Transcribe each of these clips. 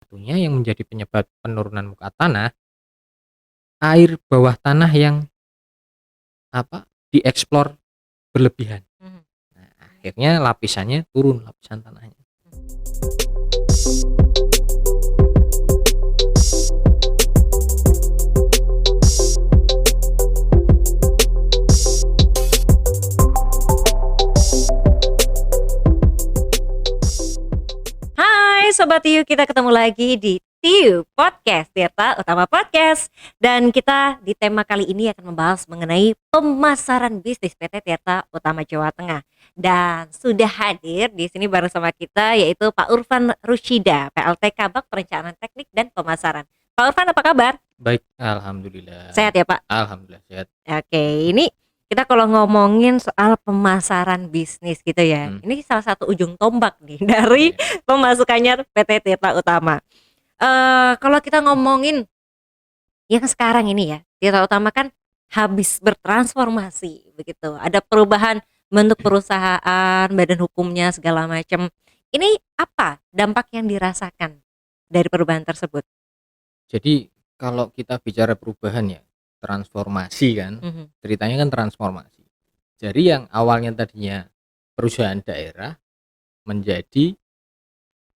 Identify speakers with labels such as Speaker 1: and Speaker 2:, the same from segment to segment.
Speaker 1: Satunya yang menjadi penyebab penurunan muka tanah, air bawah tanah yang dieksplor berlebihan.
Speaker 2: Mhm.
Speaker 1: Nah, akhirnya lapisannya turun, lapisan tanahnya.
Speaker 2: Hai Sobat Tiu, kita ketemu lagi di Tiu Podcast, Tirta Utama Podcast. Dan kita di tema kali ini akan membahas mengenai pemasaran bisnis PT Tirta Utama Jawa Tengah. Dan sudah hadir di sini bersama kita yaitu Pak Urfan Rusyida, PLT Kabak Perencanaan Teknik dan Pemasaran. Pak Urfan, apa kabar?
Speaker 1: Baik, alhamdulillah.
Speaker 2: Sehat ya Pak?
Speaker 1: Alhamdulillah sehat.
Speaker 2: Oke, ini kita kalau ngomongin soal pemasaran bisnis gitu ya,
Speaker 1: Hmm,
Speaker 2: ini salah satu ujung tombak nih dari
Speaker 1: iya.
Speaker 2: pemasukannya PT Tirta Utama. Kalau kita ngomongin yang sekarang ini ya, Tirta Utama kan habis bertransformasi begitu. Ada perubahan bentuk perusahaan, badan hukumnya segala macam. Ini apa dampak yang dirasakan dari perubahan tersebut?
Speaker 1: Jadi kalau kita bicara perubahan ya, transformasi kan,
Speaker 2: Mhm,
Speaker 1: ceritanya kan transformasi. Jadi yang awalnya tadinya perusahaan daerah menjadi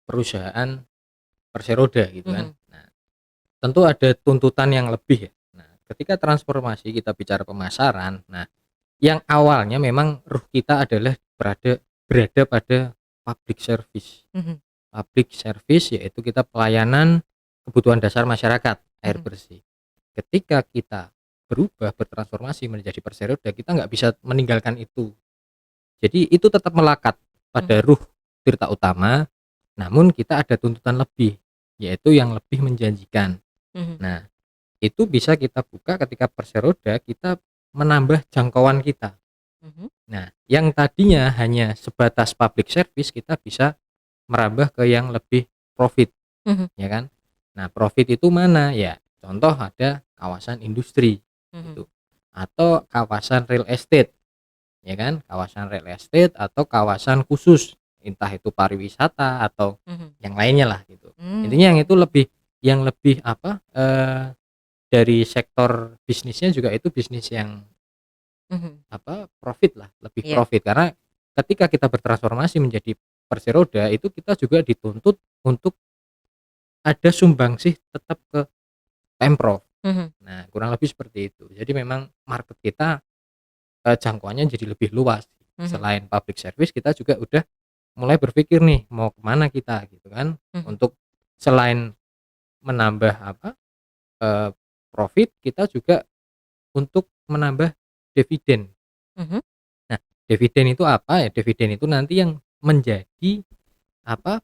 Speaker 1: perusahaan perseroda gitu kan.
Speaker 2: mhm,
Speaker 1: Nah, tentu ada tuntutan yang lebih ya. Nah, ketika transformasi kita bicara pemasaran, nah yang awalnya memang ruh kita adalah berada pada public service.
Speaker 2: mhm,
Speaker 1: Public service yaitu kita pelayanan kebutuhan dasar masyarakat, air
Speaker 2: mhm,
Speaker 1: bersih. Ketika kita berubah bertransformasi menjadi perseroda, kita nggak bisa meninggalkan itu. Jadi itu tetap melekat pada
Speaker 2: mhm,
Speaker 1: ruh Tirta Utama, namun kita ada tuntutan lebih, yaitu yang lebih menjanjikan.
Speaker 2: mhm,
Speaker 1: Nah, itu bisa kita buka ketika perseroda kita menambah jangkauan kita.
Speaker 2: mhm,
Speaker 1: Nah, yang tadinya hanya sebatas public service kita bisa merambah ke yang lebih profit,
Speaker 2: mhm,
Speaker 1: ya kan? Nah, profit itu mana? Ya, contoh ada kawasan industri
Speaker 2: mhm,
Speaker 1: gitu. Atau kawasan real estate, ya kan? Kawasan real estate atau kawasan khusus, entah itu pariwisata atau
Speaker 2: mhm.
Speaker 1: yang lainnya lah gitu. Intinya
Speaker 2: Mmm,
Speaker 1: yang lebih dari sektor bisnisnya juga itu bisnis yang
Speaker 2: mhm,
Speaker 1: profit lah, lebih
Speaker 2: iya,
Speaker 1: profit karena ketika kita bertransformasi menjadi perseroda itu kita juga dituntut untuk ada sumbangsih tetap ke Pemprov.
Speaker 2: mhm,
Speaker 1: Nah, kurang lebih seperti itu. Jadi memang market kita, jangkauannya jadi lebih luas.
Speaker 2: mhm,
Speaker 1: Selain public service kita juga udah mulai berpikir nih mau kemana kita gitu kan,
Speaker 2: mhm,
Speaker 1: untuk selain menambah eee, profit kita juga untuk menambah dividen.
Speaker 2: mhm,
Speaker 1: Nah, dividen itu apa ya? Dividen itu nanti yang menjadi apa,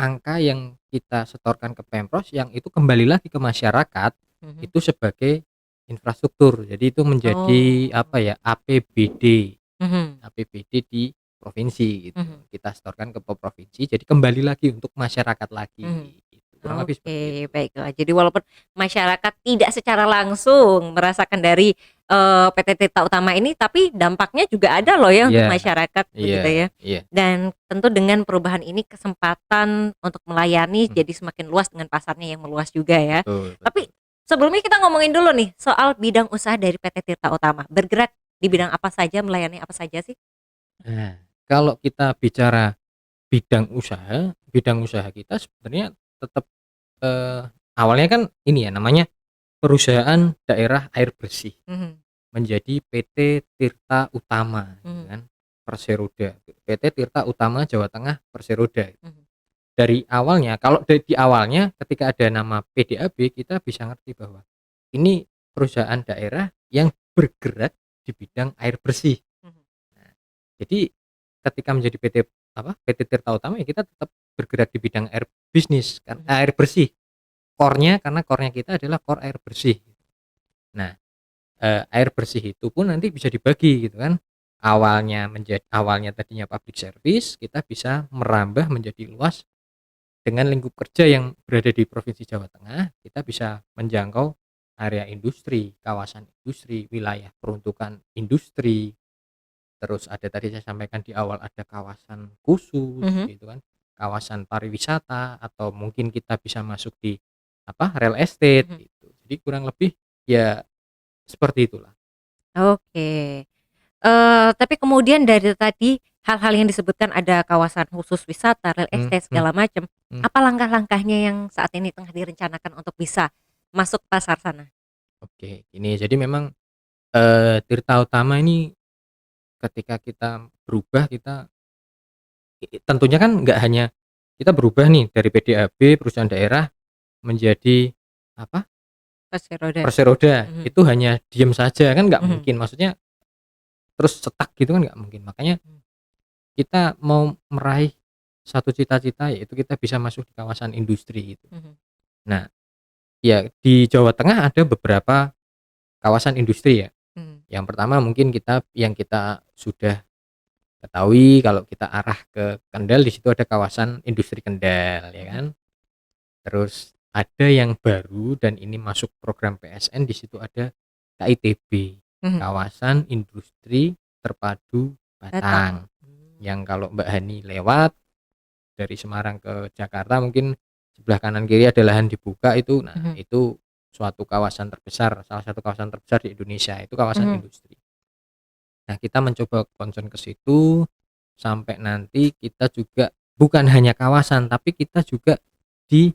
Speaker 1: angka yang kita setorkan ke Pemprov yang itu kembali lagi ke masyarakat,
Speaker 2: mhm.
Speaker 1: itu sebagai infrastruktur. Jadi itu menjadi apa
Speaker 2: Oh,
Speaker 1: ya, APBD,
Speaker 2: mhm,
Speaker 1: APBD di provinsi gitu.
Speaker 2: mhm,
Speaker 1: Kita setorkan ke provinsi, jadi kembali lagi untuk masyarakat
Speaker 2: mhm.
Speaker 1: lagi gitu. Kurang lebih seperti
Speaker 2: Oke,
Speaker 1: itu.
Speaker 2: baiklah. Jadi walaupun masyarakat tidak secara langsung merasakan dari, PT Tirta Utama ini, tapi dampaknya juga ada loh ya untuk
Speaker 1: Iya,
Speaker 2: masyarakat,
Speaker 1: iya,
Speaker 2: begitu ya.
Speaker 1: iya.
Speaker 2: Dan tentu dengan perubahan ini kesempatan untuk melayani
Speaker 1: Mhm,
Speaker 2: jadi semakin luas dengan pasarnya yang meluas juga ya.
Speaker 1: betul,
Speaker 2: Tapi
Speaker 1: betul.
Speaker 2: sebelumnya kita ngomongin dulu nih soal bidang usaha dari PT Tirta Utama. Bergerak di bidang apa saja, melayani apa saja sih?
Speaker 1: Nah, kalau kita bicara bidang usaha kita sebenarnya tetap, eee, awalnya kan ini ya namanya perusahaan daerah air bersih
Speaker 2: Mhm,
Speaker 1: menjadi PT Tirta Utama gitu
Speaker 2: mhm,
Speaker 1: kan, Perseroda, PT Tirta Utama Jawa Tengah Perseroda.
Speaker 2: mhm,
Speaker 1: Dari awalnya kalau di awalnya ketika ada nama PDAB kita bisa ngerti bahwa ini perusahaan daerah yang bergerak di bidang air bersih.
Speaker 2: mhm,
Speaker 1: Nah, jadi ketika menjadi PT Tirta Utama ya kita tetap bergerak di bidang air bisnis kan,
Speaker 2: mhm,
Speaker 1: air bersih, karena core-nya kita adalah core air bersih. Nah, air bersih itu pun nanti bisa dibagi gitu kan. Awalnya tadinya public service, kita bisa merambah menjadi luas dengan lingkup kerja yang berada di Provinsi Jawa Tengah, kita bisa menjangkau area industri, kawasan industri, wilayah peruntukan industri, terus ada tadi saya sampaikan di awal ada kawasan khusus
Speaker 2: mhm,
Speaker 1: gitu kan, kawasan pariwisata atau mungkin kita bisa masuk di real estate
Speaker 2: Mhm.
Speaker 1: gitu. Jadi kurang lebih ya seperti itulah.
Speaker 2: Oke. Tapi kemudian dari tadi hal-hal yang disebutkan ada kawasan khusus wisata, real
Speaker 1: Mhm
Speaker 2: estate segala macam,
Speaker 1: mhm.
Speaker 2: apa langkah-langkahnya yang saat ini tengah direncanakan untuk bisa masuk pasar sana?
Speaker 1: Oke, ini jadi memang, Tirta Utama ini ketika kita berubah kita tentunya kan nggak hanya kita berubah nih dari PDAB perusahaan daerah menjadi apa,
Speaker 2: Kursi roda.
Speaker 1: Perseroda,
Speaker 2: Mhm
Speaker 1: itu hanya diem saja kan nggak
Speaker 2: mhm
Speaker 1: mungkin, maksudnya terus stuck gitu kan nggak mungkin. Makanya
Speaker 2: mhm
Speaker 1: kita mau meraih satu cita-cita yaitu kita bisa masuk di kawasan industri gitu.
Speaker 2: mhm
Speaker 1: Nah, ya di Jawa Tengah ada beberapa kawasan industri ya.
Speaker 2: mhm
Speaker 1: Yang pertama mungkin yang kita sudah ketahui kalau kita arah ke Kendal di situ ada kawasan industri Kendal ya
Speaker 2: mhm
Speaker 1: kan. Terus ada yang baru dan ini masuk program PSN di situ ada KITB,
Speaker 2: mhm.
Speaker 1: Kawasan Industri Terpadu
Speaker 2: Batang.
Speaker 1: Batang. Yang kalau Mbak Hani lewat dari Semarang ke Jakarta mungkin sebelah kanan kiri ada lahan dibuka itu. Nah,
Speaker 2: Mhm
Speaker 1: itu suatu kawasan terbesar, salah satu kawasan terbesar di Indonesia itu kawasan
Speaker 2: mhm
Speaker 1: industri. Nah, kita mencoba concern ke situ sampai nanti kita juga bukan hanya kawasan tapi kita juga di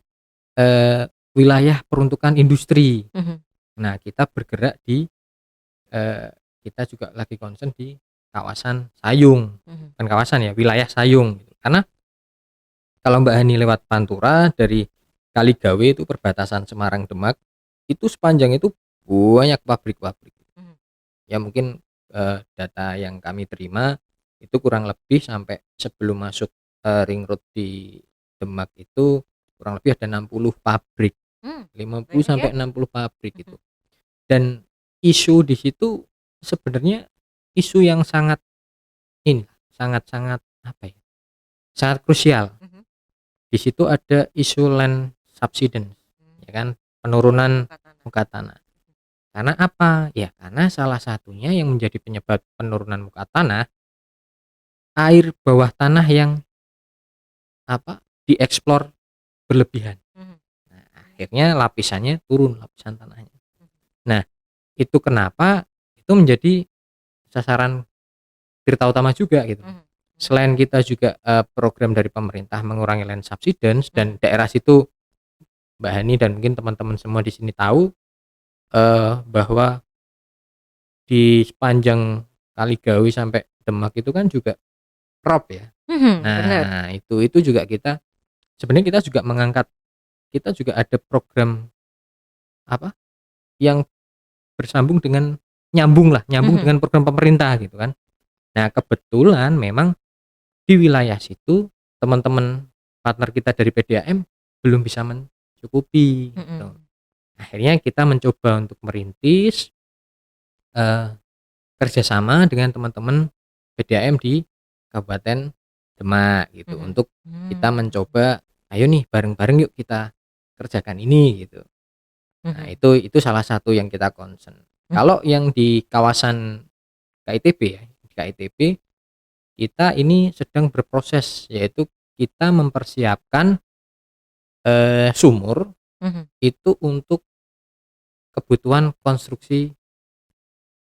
Speaker 1: wilayah peruntukan industri.
Speaker 2: mhm
Speaker 1: Nah, kita bergerak di eee, kita juga lagi concern di kawasan Sayung,
Speaker 2: mhm
Speaker 1: bukan kawasan ya, wilayah Sayung gitu. Karena kalau Mbak Hani lewat Pantura dari Kaligawe itu perbatasan Semarang Demak, itu sepanjang itu banyak pabrik-pabrik.
Speaker 2: mhm
Speaker 1: Ya mungkin, data yang kami terima itu kurang lebih sampai sebelum masuk, ring road di Demak itu kurang lebih ada 60 pabrik,
Speaker 2: mmm,
Speaker 1: 50
Speaker 2: banyak ya?
Speaker 1: sampai 60 pabrik
Speaker 2: Mhm
Speaker 1: gitu. Dan isu di situ sebenarnya isu yang sangat ini, sangat-sangat apa ya, sangat krusial.
Speaker 2: mhm.
Speaker 1: Di situ ada isu land subsidence, ya kan,
Speaker 2: Penurunan
Speaker 1: penurunan
Speaker 2: muka tanah.
Speaker 1: muka tanah. Karena apa? Ya karena salah satunya yang menjadi penyebab penurunan muka tanah, air bawah tanah yang dieksplor berlebihan.
Speaker 2: Mhm.
Speaker 1: Nah, akhirnya lapisannya turun, lapisan tanahnya.
Speaker 2: Mhm
Speaker 1: Nah, itu kenapa itu menjadi sasaran Tirta Utama juga gitu.
Speaker 2: mhm
Speaker 1: Selain kita juga, program dari pemerintah mengurangi land subsidence dan
Speaker 2: mhm
Speaker 1: daerah situ Mbak Hani dan mungkin teman-teman semua di sini tahu, bahwa di sepanjang Kaligawe sampai Demak itu kan juga crop ya.
Speaker 2: bener.
Speaker 1: Nah, itu juga kita sebenarnya kita juga mengangkat kita juga ada program apa, yang nyambung
Speaker 2: Mhm
Speaker 1: dengan program pemerintah gitu kan. Nah, kebetulan memang di wilayah situ teman-teman partner kita dari PDAM belum bisa mencukupi gitu.
Speaker 2: mhm
Speaker 1: Akhirnya kita mencoba untuk merintis, eee, kerjasama dengan teman-teman PDAM di Kabupaten Demak gitu
Speaker 2: mhm.
Speaker 1: untuk kita
Speaker 2: Mmm,
Speaker 1: mencoba, "Ayo nih bareng-bareng yuk kita kerjakan ini," gitu. Nah,
Speaker 2: mhm
Speaker 1: itu salah satu yang kita concern.
Speaker 2: mhm
Speaker 1: Kalau yang di kawasan KITB ya, di KITB kita ini sedang berproses, yaitu kita mempersiapkan, sumur
Speaker 2: mhm
Speaker 1: itu untuk kebutuhan konstruksi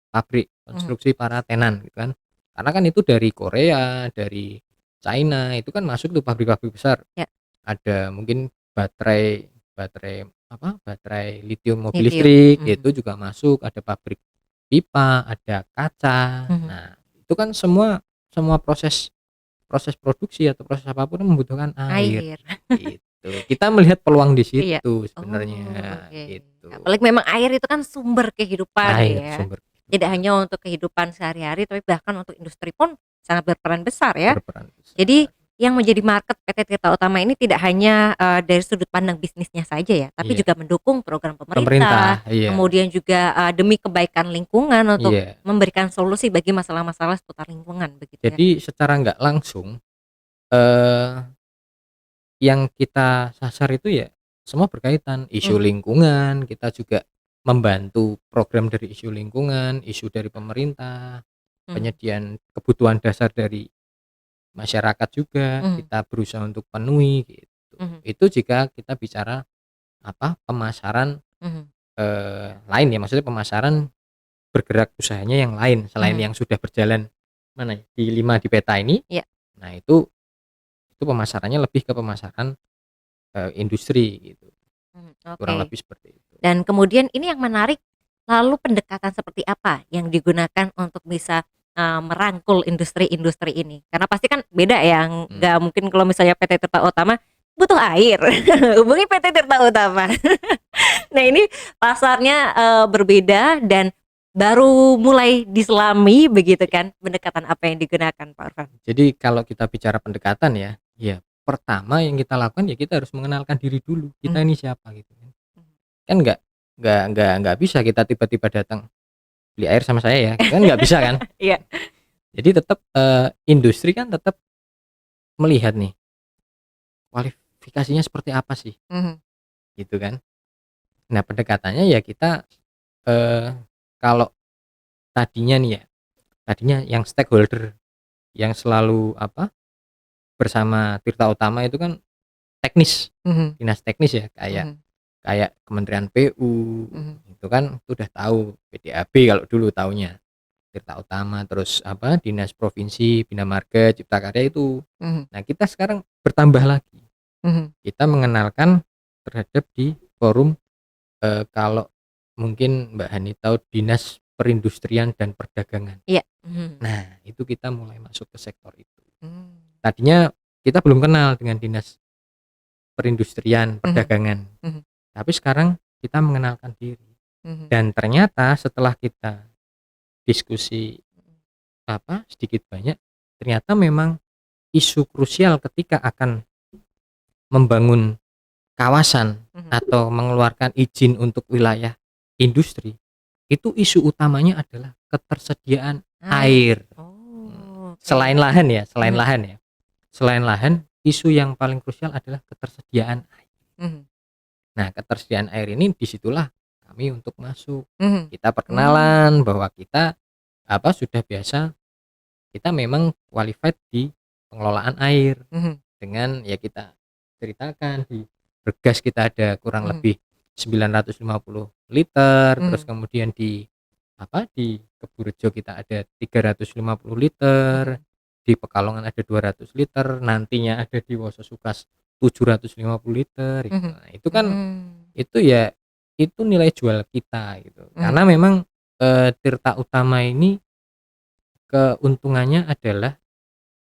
Speaker 1: pabrik,
Speaker 2: mhm
Speaker 1: konstruksi para tenan gitu kan. Karena kan itu dari Korea, dari China, itu kan masuk tuh pabrik-pabrik besar.
Speaker 2: ya,
Speaker 1: Ada mungkin baterai baterai baterai litium mobil
Speaker 2: lithium.
Speaker 1: listrik,
Speaker 2: Mhm
Speaker 1: itu juga masuk, ada pabrik pipa, ada kaca.
Speaker 2: mhm.
Speaker 1: Nah, itu kan semua semua proses proses produksi atau proses apapun membutuhkan air,
Speaker 2: Air.
Speaker 1: gitu. Kita melihat peluang di
Speaker 2: Iya.
Speaker 1: situ
Speaker 2: Oh,
Speaker 1: sebenarnya,
Speaker 2: oke.
Speaker 1: gitu.
Speaker 2: Apalagi memang air itu kan sumber kehidupan
Speaker 1: Air
Speaker 2: ya.
Speaker 1: sumber
Speaker 2: Tidak
Speaker 1: kehidupan,
Speaker 2: hanya untuk kehidupan sehari-hari, tapi bahkan untuk industri pun sangat berperan besar ya.
Speaker 1: berperan
Speaker 2: Jadi
Speaker 1: besar.
Speaker 2: yang menjadi market PT Tirta Utama ini tidak hanya, dari sudut pandang bisnisnya saja ya, tapi
Speaker 1: Iya,
Speaker 2: juga mendukung program pemerintah,
Speaker 1: pemerintah, iya,
Speaker 2: kemudian juga, demi kebaikan lingkungan untuk
Speaker 1: iya.
Speaker 2: memberikan solusi bagi masalah-masalah seputar lingkungan begitu ya?
Speaker 1: Jadi secara nggak langsung, eee, yang kita sasar itu ya semua berkaitan, isu
Speaker 2: Mhm
Speaker 1: lingkungan, kita juga membantu program dari isu lingkungan, isu dari pemerintah,
Speaker 2: mhm
Speaker 1: penyediaan kebutuhan dasar dari masyarakat juga
Speaker 2: Mhm.
Speaker 1: kita berusaha untuk penuhi gitu.
Speaker 2: Mhm.
Speaker 1: Itu jika kita bicara pemasaran
Speaker 2: Mhm.
Speaker 1: lain ya, maksudnya pemasaran bergerak usahanya yang lain selain
Speaker 2: Mhm.
Speaker 1: yang sudah berjalan mana ya, di 5 di peta ini.
Speaker 2: Iya.
Speaker 1: Nah itu pemasarannya lebih ke pemasaran, industri gitu, kurang
Speaker 2: Oke.
Speaker 1: lebih seperti itu.
Speaker 2: Dan kemudian ini yang menarik, lalu pendekatan seperti apa yang digunakan untuk bisa, merangkul industri-industri ini? Karena pasti kan beda ya,
Speaker 1: Mmm,
Speaker 2: nggak mungkin kalau misalnya PT Tirta Utama butuh air, hubungi PT Tirta Utama. Nah ini pasarnya, berbeda dan baru mulai diselami begitu
Speaker 1: iya.
Speaker 2: kan, pendekatan apa yang digunakan Pak Irfan?
Speaker 1: Jadi kalau kita bicara pendekatan ya, ya pertama yang kita lakukan ya kita harus mengenalkan diri dulu, kita
Speaker 2: Mhm.
Speaker 1: ini siapa gitu kan. Kan nggak bisa kita tiba-tiba datang, "Beli air sama saya ya," gitu kan nggak bisa kan.
Speaker 2: Iya.
Speaker 1: Jadi tetap, industri kan tetap melihat nih, kualifikasinya seperti apa sih,
Speaker 2: Mhm.
Speaker 1: gitu kan. Nah pendekatannya ya kita, eee, kalau tadinya nih ya, tadinya yang stakeholder yang selalu bersama Tirta Utama itu kan teknis,
Speaker 2: Mhm.
Speaker 1: dinas teknis ya, kayak
Speaker 2: Mhm.
Speaker 1: kayak Kementerian PU,
Speaker 2: Mhm.
Speaker 1: itu kan itu udah tahu, PDAB kalau dulu taunya, Tirta Utama, terus dinas provinsi, Bina Marga, Cipta Karya itu.
Speaker 2: Mhm.
Speaker 1: Nah kita sekarang bertambah lagi,
Speaker 2: Mhm.
Speaker 1: kita mengenalkan terhadap di forum, kalau mungkin Mbak Hani tahu Dinas Perindustrian dan Perdagangan.
Speaker 2: Iya. Mhm.
Speaker 1: Nah itu kita mulai masuk ke sektor itu.
Speaker 2: Mmm.
Speaker 1: Tadinya kita belum kenal dengan Dinas Perindustrian,
Speaker 2: Mhm.
Speaker 1: Perdagangan,
Speaker 2: Mhm.
Speaker 1: tapi sekarang kita mengenalkan diri
Speaker 2: Mhm.
Speaker 1: dan ternyata setelah kita diskusi sedikit banyak, ternyata memang isu krusial ketika akan membangun kawasan
Speaker 2: Mhm.
Speaker 1: atau mengeluarkan izin untuk wilayah industri, itu isu utamanya adalah ketersediaan
Speaker 2: Air.
Speaker 1: air.
Speaker 2: Oh,
Speaker 1: Selain
Speaker 2: oke.
Speaker 1: lahan ya, selain
Speaker 2: Mhm.
Speaker 1: lahan ya. Selain lahan, isu yang paling krusial adalah ketersediaan air.
Speaker 2: Mhm.
Speaker 1: Nah, ketersediaan air ini disitulah kami untuk masuk.
Speaker 2: Mhm.
Speaker 1: Kita
Speaker 2: Mmm.
Speaker 1: perkenalan bahwa kita sudah biasa, kita memang qualified di pengelolaan air
Speaker 2: Mhm.
Speaker 1: dengan ya kita ceritakan di Bergas kita ada kurang
Speaker 2: Mhm.
Speaker 1: lebih 950 liter, terus
Speaker 2: Mhm.
Speaker 1: kemudian di Keburejo kita ada 350 liter,
Speaker 2: Mhm.
Speaker 1: di Pekalongan ada 200 liter, nantinya ada di Wososukas 750 liter gitu.
Speaker 2: Mhm.
Speaker 1: Nah, itu kan
Speaker 2: Mmm.
Speaker 1: itu ya itu nilai jual kita gitu.
Speaker 2: Mhm.
Speaker 1: Karena memang, Tirta Utama ini keuntungannya adalah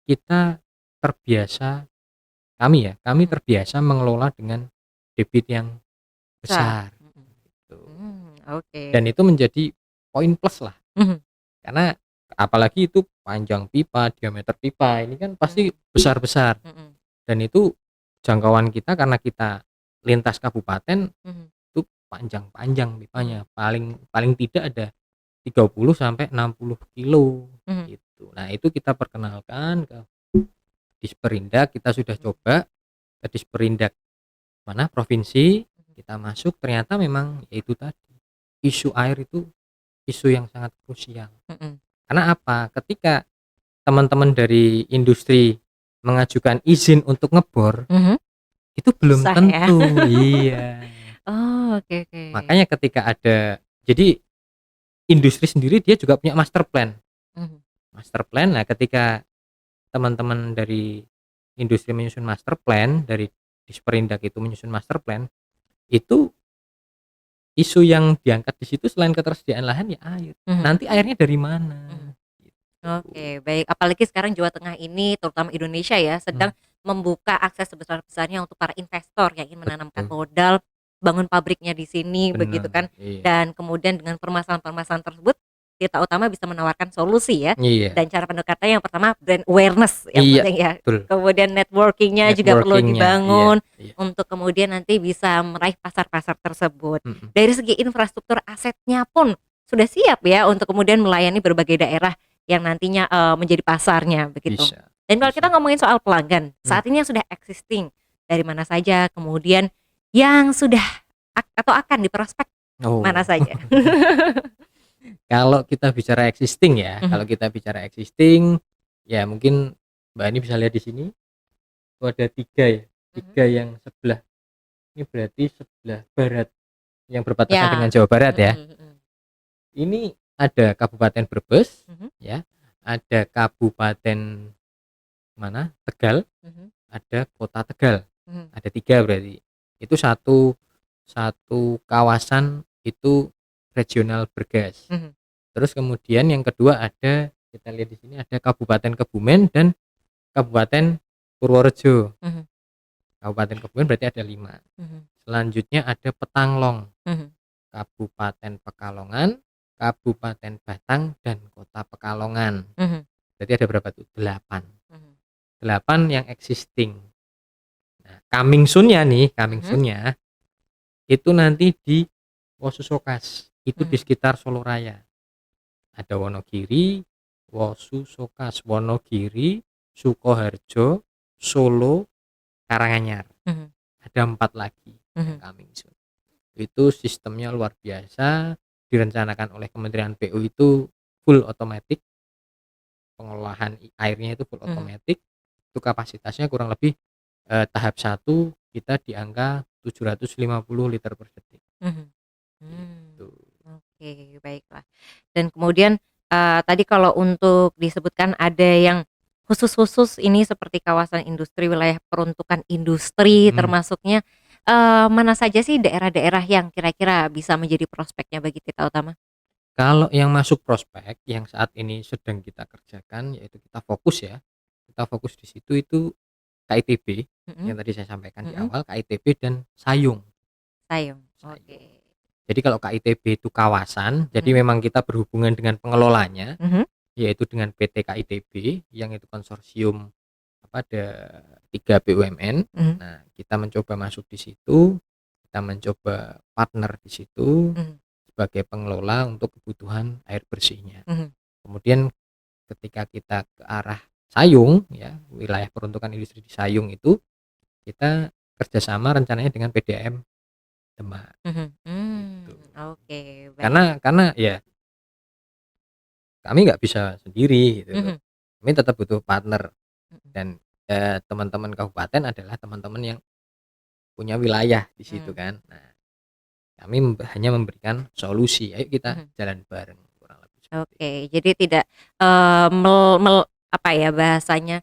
Speaker 1: kita terbiasa kami
Speaker 2: Mhm.
Speaker 1: terbiasa mengelola dengan debit yang
Speaker 2: Besar.
Speaker 1: besar
Speaker 2: Mhm.
Speaker 1: gitu.
Speaker 2: Oke.
Speaker 1: Dan itu menjadi poin plus lah,
Speaker 2: Mhm.
Speaker 1: karena apalagi itu panjang pipa, diameter pipa ini kan pasti
Speaker 2: Mhm.
Speaker 1: besar-besar
Speaker 2: Mhm.
Speaker 1: dan itu jangkauan kita karena kita lintas kabupaten
Speaker 2: Mhm.
Speaker 1: itu panjang-panjang
Speaker 2: Mhm.
Speaker 1: pipanya, paling paling tidak ada 30 sampai 60 kilo
Speaker 2: Mhm.
Speaker 1: gitu. Nah, itu kita perkenalkan ke Disperindak, kita sudah
Speaker 2: Mhm.
Speaker 1: coba ke Disperindak provinsi, kita masuk ternyata memang ya itu tadi, isu air itu isu yang sangat krusial.
Speaker 2: Mhm.
Speaker 1: Karena apa? Ketika teman-teman dari industri mengajukan izin untuk ngebor,
Speaker 2: Mhm.
Speaker 1: itu belum
Speaker 2: Susah ya.
Speaker 1: tentu. Iya.
Speaker 2: Oh, oke oke.
Speaker 1: Makanya ketika jadi industri sendiri dia juga punya master plan.
Speaker 2: Mhm.
Speaker 1: Master plan, nah ketika teman-teman dari industri menyusun master plan, dari Disperindak itu menyusun master plan, itu isu yang diangkat di situ selain ketersediaan lahan ya air.
Speaker 2: Mhm.
Speaker 1: Nanti airnya dari mana?
Speaker 2: Mhm.
Speaker 1: Gitu.
Speaker 2: Oke, baik. Apalagi sekarang Jawa Tengah ini, terutama Indonesia ya,
Speaker 1: Mmm,
Speaker 2: sedang membuka akses sebesar-besarnya untuk para investor yang ingin menanamkan
Speaker 1: betul,
Speaker 2: modal, bangun pabriknya di sini, begitu
Speaker 1: bener,
Speaker 2: kan.
Speaker 1: iya.
Speaker 2: Dan kemudian dengan permasalahan-permasalahan tersebut, Tirta Utama bisa menawarkan solusi ya.
Speaker 1: Iya,
Speaker 2: Dan cara pendekatannya yang pertama brand awareness yang
Speaker 1: iya,
Speaker 2: penting ya.
Speaker 1: betul.
Speaker 2: Kemudian networking-nya juga perlu
Speaker 1: Networking-nya, iya,
Speaker 2: dibangun
Speaker 1: iya,
Speaker 2: untuk kemudian nanti bisa meraih pasar-pasar tersebut.
Speaker 1: mhm,
Speaker 2: Dari segi infrastruktur asetnya pun sudah siap ya untuk kemudian melayani berbagai daerah yang nantinya, menjadi pasarnya begitu.
Speaker 1: bisa,
Speaker 2: Dan kalau kita
Speaker 1: bisa,
Speaker 2: ngomongin soal pelanggan,
Speaker 1: mmm,
Speaker 2: saat ini yang sudah existing dari mana saja, kemudian yang sudah atau akan diprospek mana
Speaker 1: oh,
Speaker 2: saja?
Speaker 1: kalau kita bicara existing ya, kalau
Speaker 2: Mhm.
Speaker 1: kita bicara existing, ya mungkin Mbak ini bisa lihat di sini itu ada 3 ya,
Speaker 2: Mhm.
Speaker 1: 3 yang sebelah, ini berarti sebelah barat yang berbatasan
Speaker 2: Ya.
Speaker 1: dengan Jawa Barat ya.
Speaker 2: Mhm, mhm.
Speaker 1: Ini ada Kabupaten Brebes
Speaker 2: Mhm,
Speaker 1: ya, ada Kabupaten mana, Tegal,
Speaker 2: mhm,
Speaker 1: ada Kota Tegal.
Speaker 2: mhm,
Speaker 1: Ada 3 berarti. Itu satu satu kawasan itu regional bergas.
Speaker 2: mhm,
Speaker 1: Terus kemudian yang kedua ada, kita lihat di sini ada Kabupaten Kebumen dan Kabupaten Purworejo.
Speaker 2: mhm,
Speaker 1: Kabupaten Kebumen berarti ada 5.
Speaker 2: mhm,
Speaker 1: Selanjutnya ada Petanglong,
Speaker 2: mhm,
Speaker 1: Kabupaten Pekalongan, Kabupaten Batang dan Kota Pekalongan.
Speaker 2: mhm,
Speaker 1: Berarti ada berapa tuh? 8.
Speaker 2: mhm,
Speaker 1: 8 yang existing. Nah, coming soon-nya nih, coming
Speaker 2: mhm,
Speaker 1: soon-nya itu nanti di Wosusokas. Itu di
Speaker 2: mhm,
Speaker 1: sekitar Soloraya. Ada Wonogiri, Wosusokas, Wonogiri, Sukoharjo, Solo, Karanganyar.
Speaker 2: mhm,
Speaker 1: Ada 4 lagi yang
Speaker 2: mhm,
Speaker 1: coming soon. Itu sistemnya luar biasa, direncanakan oleh Kementerian PU itu full otomatis, pengolahan airnya itu full
Speaker 2: mhm,
Speaker 1: otomatis. Itu kapasitasnya kurang lebih tahap 1 kita di angka 750 liter per detik.
Speaker 2: mhm.
Speaker 1: Gitu.
Speaker 2: Oke, baiklah. Dan kemudian, tadi kalau untuk disebutkan ada yang khusus-khusus ini seperti kawasan industri, wilayah peruntukan industri
Speaker 1: Mhm.
Speaker 2: termasuknya, mana saja sih daerah-daerah yang kira-kira bisa menjadi prospeknya bagi Tita Utama?
Speaker 1: Kalau yang masuk prospek yang saat ini sedang kita kerjakan, yaitu kita fokus ya, kita fokus di situ itu KITB
Speaker 2: Mhm,
Speaker 1: yang tadi saya sampaikan di
Speaker 2: mhm,
Speaker 1: awal, KITB dan Sayung.
Speaker 2: Sayung, oke.
Speaker 1: Sayung. Jadi kalau KITB itu kawasan, jadi
Speaker 2: Mhm,
Speaker 1: memang kita berhubungan dengan pengelolanya,
Speaker 2: mhm,
Speaker 1: yaitu dengan PT KITB yang itu konsorsium apa, ada 3 BUMN.
Speaker 2: mhm,
Speaker 1: Nah, kita mencoba masuk di situ, kita mencoba partner di situ
Speaker 2: mhm,
Speaker 1: sebagai pengelola untuk kebutuhan air bersihnya.
Speaker 2: mhm,
Speaker 1: Kemudian ketika kita ke arah Sayung ya, wilayah peruntukan industri di Sayung itu kita kerjasama rencananya dengan PDAM Demak
Speaker 2: mhm,
Speaker 1: gitu.
Speaker 2: oke, baik.
Speaker 1: Karena ya kami nggak bisa sendiri gitu loh.
Speaker 2: Mhm,
Speaker 1: Kami tetap butuh partner
Speaker 2: mhm,
Speaker 1: dan teman-teman kabupaten adalah teman-teman yang punya wilayah di situ
Speaker 2: mmm,
Speaker 1: kan. Nah, kami hanya memberikan solusi, ayo kita
Speaker 2: mhm.
Speaker 1: jalan bareng kurang lebih seperti itu.
Speaker 2: Oke, jadi tidak, apa ya bahasanya,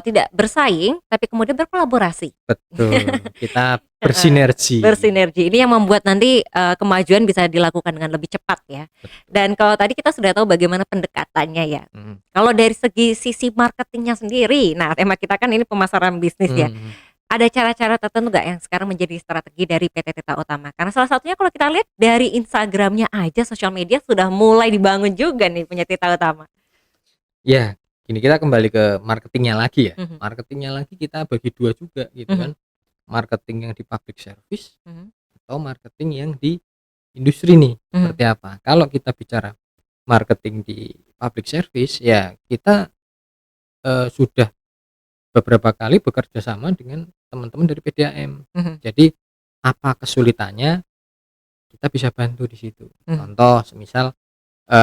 Speaker 2: tidak bersaing, tapi kemudian berkolaborasi.
Speaker 1: Betul, kita
Speaker 2: Heeh,
Speaker 1: bersinergi.
Speaker 2: bersinergi. Ini yang membuat nanti, kemajuan bisa dilakukan dengan lebih cepat ya.
Speaker 1: Betul.
Speaker 2: Dan kalau tadi kita sudah tahu bagaimana pendekatannya ya.
Speaker 1: Mhm.
Speaker 2: Kalau dari segi sisi marketingnya sendiri, nah tema kita kan ini pemasaran bisnis ya.
Speaker 1: Mhm.
Speaker 2: Ada cara-cara tertentu nggak yang sekarang menjadi strategi dari PT Tita Utama? Karena salah satunya kalau kita lihat dari Instagram-nya aja sosial media sudah mulai dibangun juga nih punya Tita Utama.
Speaker 1: Ya, gini kita kembali ke marketingnya lagi ya.
Speaker 2: Mhm,
Speaker 1: Marketingnya lagi kita bagi 2 juga gitu
Speaker 2: mhm,
Speaker 1: kan. Marketing yang di public service
Speaker 2: mhm,
Speaker 1: atau marketing yang di industri nih.
Speaker 2: mhm,
Speaker 1: Seperti apa? Kalau kita bicara marketing di public service ya kita sudah beberapa kali bekerja sama dengan teman-teman dari PDAM.
Speaker 2: mhm,
Speaker 1: Jadi apa kesulitannya kita bisa bantu di situ.
Speaker 2: mhm,
Speaker 1: Contoh semisal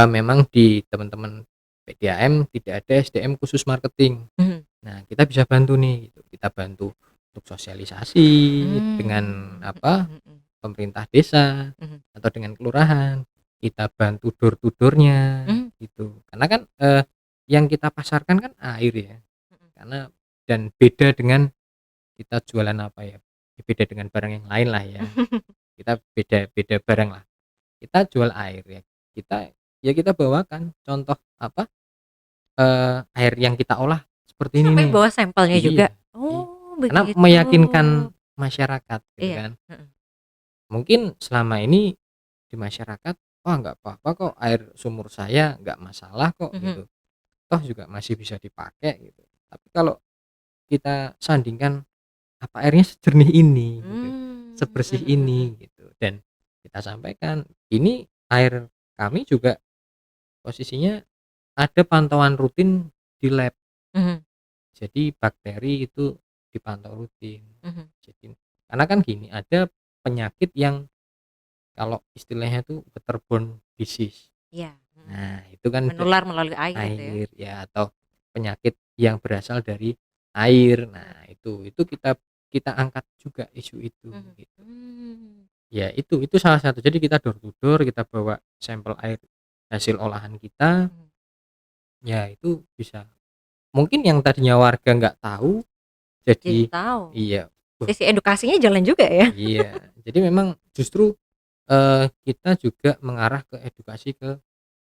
Speaker 1: memang di teman-teman PDAM tidak ada SDM khusus marketing.
Speaker 2: mhm,
Speaker 1: Nah, kita bisa bantu nih gitu. Kita bantu untuk sosialisasi dengan apa,
Speaker 2: mhm, mhm,
Speaker 1: pemerintah desa
Speaker 2: mhm,
Speaker 1: atau dengan kelurahan. Kita bantu door to door-nya
Speaker 2: mhm,
Speaker 1: gitu. Karena kan yang kita pasarkan kan air ya.
Speaker 2: mhm.
Speaker 1: Karena dan beda dengan kita jualan apa ya? Beda dengan barang yang lain lah ya. Kita beda beda barang lah. Kita jual air ya. Kita bawakan contoh apa, air yang kita olah seperti ini
Speaker 2: Sampai
Speaker 1: nih.
Speaker 2: bawa sampelnya
Speaker 1: Iya,
Speaker 2: juga?
Speaker 1: iya.
Speaker 2: Oh
Speaker 1: Karena
Speaker 2: begitu.
Speaker 1: meyakinkan masyarakat gitu
Speaker 2: Iya,
Speaker 1: kan.
Speaker 2: heeh,
Speaker 1: Mungkin selama ini di masyarakat, "Wah nggak apa-apa kok air sumur saya nggak masalah kok,"
Speaker 2: mhm,
Speaker 1: gitu. Toh juga masih bisa dipakai gitu. Tapi kalau kita sandingkan, apa airnya sejernih ini gitu, sebersih
Speaker 2: mhm, mhm,
Speaker 1: ini gitu, dan kita sampaikan, "Ini air kami juga posisinya ada pantauan rutin di lab."
Speaker 2: mhm,
Speaker 1: Jadi bakteri itu dipantau rutin.
Speaker 2: mhm,
Speaker 1: Jadi karena kan gini, ada penyakit yang kalau istilahnya tuh waterborne disease.
Speaker 2: iya, mhm.
Speaker 1: Nah, itu kan
Speaker 2: Menular melalui air itu ya?
Speaker 1: air ya atau penyakit yang berasal dari air. Nah, itu kita angkat juga isu itu gitu. Ya itu salah satu. Jadi kita door to door, kita bawa sampel air hasil olahan kita, ya itu bisa. Mungkin yang tadinya warga nggak tahu
Speaker 2: Jadi
Speaker 1: jadi
Speaker 2: tahu.
Speaker 1: iya.
Speaker 2: Sisi edukasinya jalan juga ya.
Speaker 1: Iya. Jadi memang justru kita juga mengarah ke edukasi ke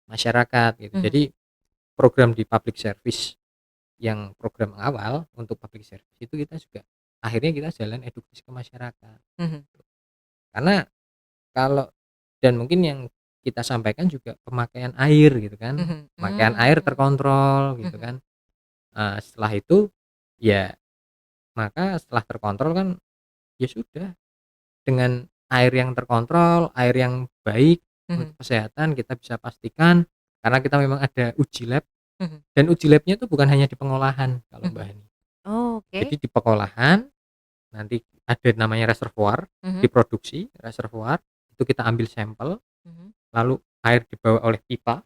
Speaker 1: masyarakat gitu. Jadi program di public service yang program awal untuk public service itu kita juga akhirnya kita jalan edukasi ke masyarakat. Karena kalau dan mungkin yang kita sampaikan juga pemakaian air gitu kan. Pemakaian air terkontrol gitu kan. Setelah itu ya maka setelah terkontrol kan ya sudah, dengan air yang terkontrol, air yang baik untuk kesehatan kita bisa pastikan karena kita memang ada uji lab dan uji labnya itu bukan hanya di pengolahan kalau Mbak Hani.
Speaker 2: Oke.
Speaker 1: Jadi di pengolahan nanti ada namanya reservoir, diproduksi reservoir itu kita ambil sampel, lalu air dibawa oleh pipa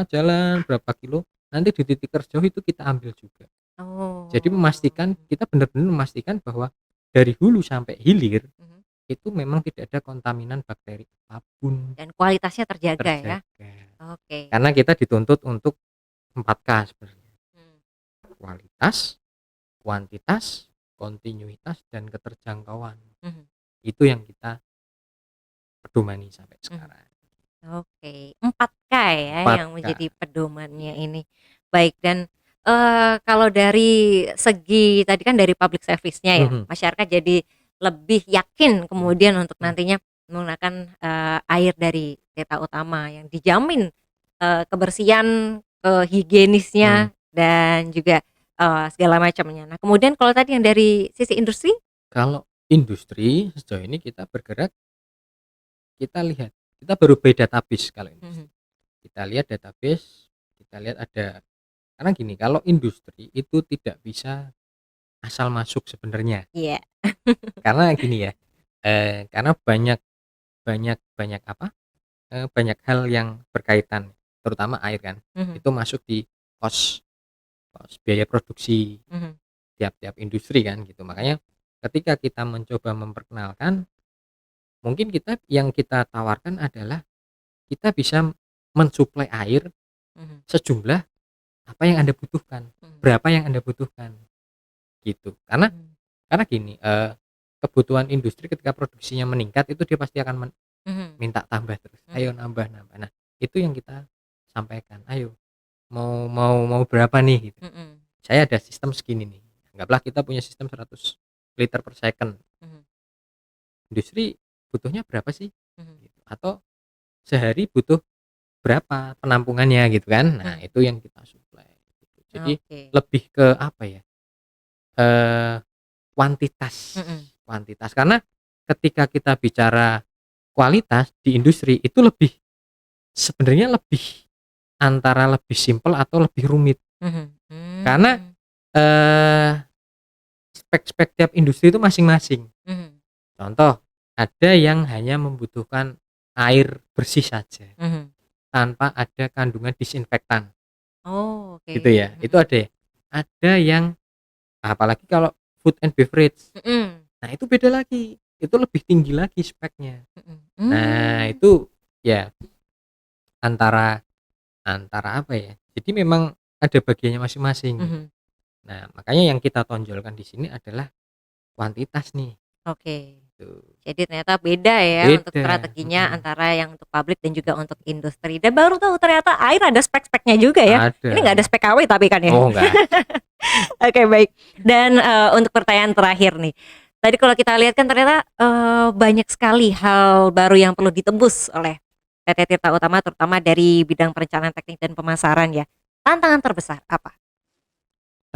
Speaker 1: jalan berapa kilo, nanti di titik terjauh itu kita ambil juga. Jadi memastikan kita benar-benar memastikan bahwa dari hulu sampai hilir itu memang tidak ada kontaminan bakteri apapun
Speaker 2: Dan kualitasnya terjaga ya.
Speaker 1: terjaga.
Speaker 2: Oke.
Speaker 1: Karena kita dituntut untuk 4K sebenarnya. Kualitas, kuantitas, kontinuitas dan keterjangkauan. Itu yang kita pedomani sampai sekarang.
Speaker 2: Oke, 4K ya
Speaker 1: 4K.
Speaker 2: yang menjadi pedomannya ini. Baik, dan kalau dari segi tadi kan dari public service-nya ya, masyarakat jadi lebih yakin kemudian untuk nantinya menggunakan air dari Tirta Utama yang dijamin kebersihan, higienisnya dan juga segala macamnya. Nah, kemudian kalau tadi yang dari sisi industri?
Speaker 1: Kalau industri sejauh ini kita bergerak, kita lihat, kita baru by database kalau industri. Kita lihat database, kita lihat ada, karena gini, kalau industri itu tidak bisa asal masuk sebenarnya.
Speaker 2: Iya.
Speaker 1: Karena gini ya, karena banyak apa, banyak hal yang berkaitan, terutama air kan, itu masuk di kos biaya produksi tiap-tiap industri kan gitu. Makanya ketika kita mencoba memperkenalkan, mungkin yang kita tawarkan adalah kita bisa mensuplai air sejumlah apa yang Anda butuhkan, berapa yang Anda butuhkan gitu. Karena gini, kebutuhan industri ketika produksinya meningkat itu dia pasti akan minta tambah terus. Ayo nambah. Nah, itu yang kita sampaikan. Ayo mau berapa nih gitu. Saya ada sistem segini nih. Anggaplah kita punya sistem 100 liter per second. Industri butuhnya berapa sih? Gitu. Atau sehari butuh berapa penampungannya gitu kan. Nah, itu yang kita suplai gitu. Jadi lebih ke apa ya? Kuantitas. Kuantitas, karena ketika kita bicara kualitas di industri itu sebenarnya lebih antara lebih simpel atau lebih rumit. Karena spek-spek tiap industri itu masing-masing. Contoh, ada yang hanya membutuhkan air bersih saja tanpa ada kandungan disinfektan.
Speaker 2: Oke.
Speaker 1: Gitu ya. Itu ada ya. Ada yang apalagi kalau food and beverage. Nah, itu beda lagi. Itu lebih tinggi lagi speknya. Nah, itu ya antara apa ya? Jadi memang ada bagiannya masing-masing. Nah, makanya yang kita tonjolkan di sini adalah kuantitas nih.
Speaker 2: Oke.
Speaker 1: Tuh.
Speaker 2: Jadi ternyata beda ya untuk strateginya antara yang untuk publik dan juga untuk industri. Dan baru tahu ternyata air ada spek-speknya juga ya.
Speaker 1: Ada.
Speaker 2: Ini nggak ada spek KW tapi kan ya.
Speaker 1: Oh, enggak.
Speaker 2: Oke, baik. Dan untuk pertanyaan terakhir nih. Tadi kalau kita lihat kan ternyata banyak sekali hal baru yang perlu ditembus oleh PT Tirta Utama, terutama dari bidang perencanaan teknik dan pemasaran ya. Tantangan terbesar apa?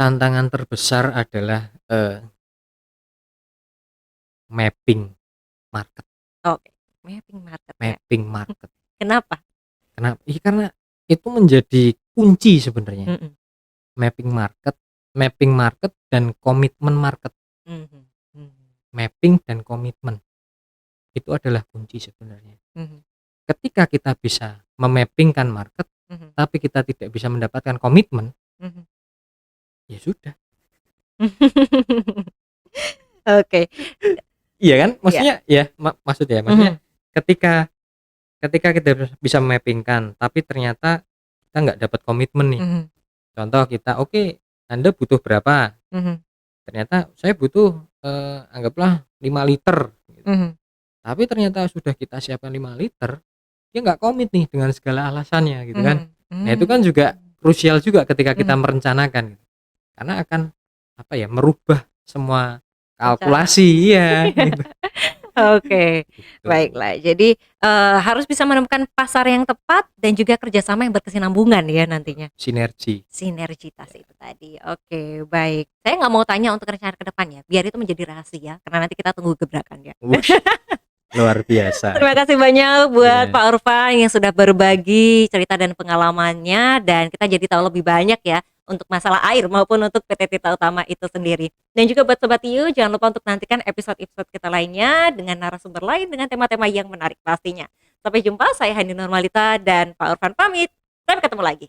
Speaker 1: Tantangan terbesar adalah mapping market.
Speaker 2: Oke, mapping market.
Speaker 1: Mapping market.
Speaker 2: Kenapa?
Speaker 1: Karena itu menjadi kunci sebenarnya. Mapping market dan komitmen market. Mapping dan komitmen itu adalah kunci sebenarnya. Ketika kita bisa memappingkan market, tapi kita tidak bisa mendapatkan komitmen,
Speaker 2: Mhm.
Speaker 1: ya sudah.
Speaker 2: Oke,
Speaker 1: Iya kan?
Speaker 2: iya.
Speaker 1: Maksudnya ya maksudnya
Speaker 2: Mhm,
Speaker 1: ketika ketika kita bisa mapping-kan, tapi ternyata kita nggak dapat komitmen nih.
Speaker 2: mhm,
Speaker 1: Contoh kita, "Oke, Anda butuh berapa?"
Speaker 2: mhm,
Speaker 1: Ternyata saya butuh, anggaplah 5 liter gitu.
Speaker 2: mhm,
Speaker 1: Tapi ternyata sudah kita siapkan 5 liter, dia nggak komit nih dengan segala alasannya gitu kan.
Speaker 2: mhm,
Speaker 1: Nah itu kan juga krusial juga ketika kita
Speaker 2: mhm.
Speaker 1: merencanakan gitu. Karena akan apa ya, merubah semua
Speaker 2: Rencana.
Speaker 1: kalkulasi iya gitu,
Speaker 2: Oke,
Speaker 1: gitu.
Speaker 2: baiklah. Jadi, harus bisa menemukan pasar yang tepat dan juga kerjasama yang berkesinambungan ya nantinya.
Speaker 1: Sinergi.
Speaker 2: Sinergitas
Speaker 1: Ya.
Speaker 2: itu tadi. Oke, baik. Saya nggak mau tanya untuk rencana ke depan ya, biar itu menjadi rahasia karena nanti kita tunggu gebrakannya.
Speaker 1: Wush, luar biasa
Speaker 2: Terima
Speaker 1: itu.
Speaker 2: kasih banyak buat
Speaker 1: Iya,
Speaker 2: Pak Orvan yang sudah berbagi cerita dan pengalamannya dan kita jadi tahu lebih banyak ya untuk masalah air maupun untuk PT Tirta Utama itu sendiri. Dan juga buat Sobat Tiu, jangan lupa untuk nantikan episode-episode kita lainnya dengan narasumber lain dengan tema-tema yang menarik pastinya. Sampai jumpa, saya Hani Normalita dan Pak Orvan pamit. Sampai ketemu lagi.